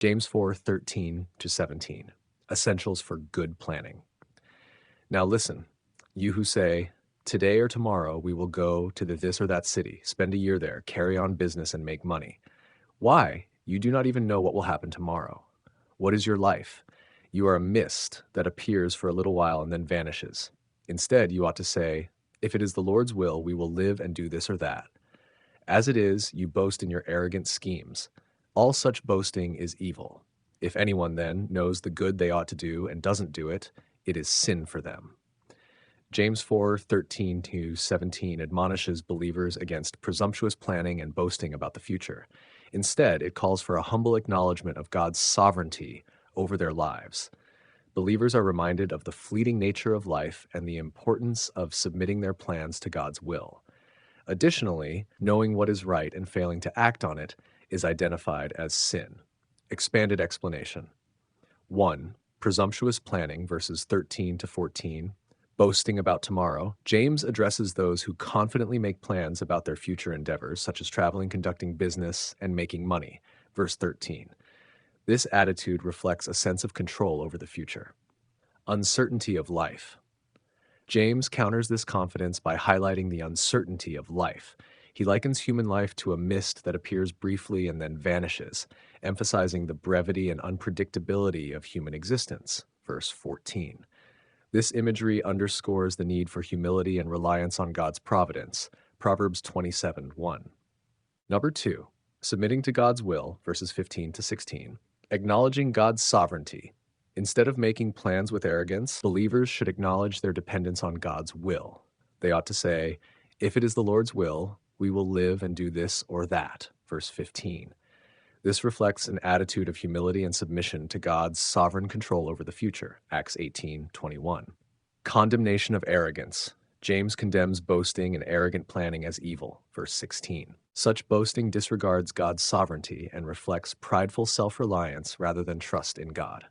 James 4:13-17. Essentials for good planning. Now listen, you who say, "Today or tomorrow we will go to the this or that city, spend a year there, carry on business and make money." Why? You do not even know what will happen tomorrow. What is your life? You are a mist that appears for a little while and then vanishes. Instead, you ought to say, "If it is the Lord's will, we will live and do this or that." As it is, you boast in your arrogant schemes. All such boasting is evil. If anyone, then, knows the good they ought to do and doesn't do it, it is sin for them. James 4:13-17 admonishes believers against presumptuous planning and boasting about the future. Instead, it calls for a humble acknowledgment of God's sovereignty over their lives. Believers are reminded of the fleeting nature of life and the importance of submitting their plans to God's will. Additionally, knowing what is right and failing to act on it is identified as sin. Expanded explanation. 1. Presumptuous planning, verses 13-14. Boasting about tomorrow. James addresses those who confidently make plans about their future endeavors, such as traveling, conducting business, and making money. Verse 13. This attitude reflects a sense of control over the future. Uncertainty of life. James counters this confidence by highlighting the uncertainty of life. He likens human life to a mist that appears briefly and then vanishes, emphasizing the brevity and unpredictability of human existence. Verse 14. This imagery underscores the need for humility and reliance on God's providence. Proverbs 27:1. Number 2. Submitting to God's will, verses 15-16. Acknowledging God's sovereignty. Instead of making plans with arrogance, believers should acknowledge their dependence on God's will. They ought to say, "If it is the Lord's will, we will live and do this or that." Verse 15. This reflects an attitude of humility and submission to God's sovereign control over the future. Acts 18:21. Condemnation of arrogance. James condemns boasting and arrogant planning as evil. Verse 16. Such boasting disregards God's sovereignty and reflects prideful self-reliance rather than trust in God.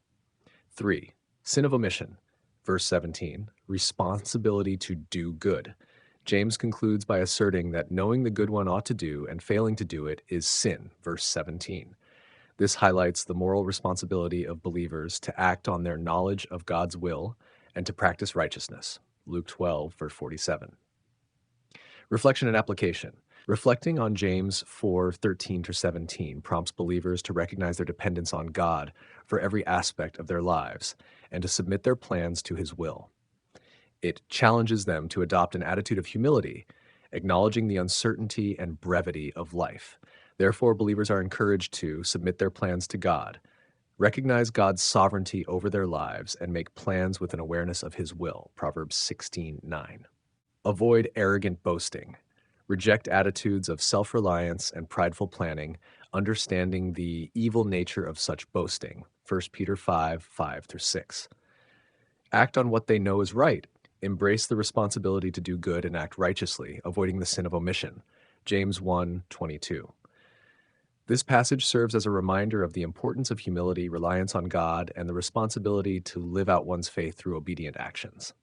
3. Sin of omission. Verse 17. Responsibility to do good. James concludes by asserting that knowing the good one ought to do and failing to do it is sin. Verse 17. This highlights the moral responsibility of believers to act on their knowledge of God's will and to practice righteousness. Luke 12, verse 47. Reflection and application. Reflecting on James 4:13-17 prompts believers to recognize their dependence on God for every aspect of their lives and to submit their plans to His will. It challenges them to adopt an attitude of humility, acknowledging the uncertainty and brevity of life. Therefore, believers are encouraged to submit their plans to God, recognize God's sovereignty over their lives, and make plans with an awareness of His will. Proverbs 16:9. Avoid arrogant boasting. Reject attitudes of self-reliance and prideful planning, understanding the evil nature of such boasting. 1 Peter 5:5-6. Act on what they know is right. Embrace the responsibility to do good and act righteously, avoiding the sin of omission. James 1:22. This passage serves as a reminder of the importance of humility, reliance on God, and the responsibility to live out one's faith through obedient actions.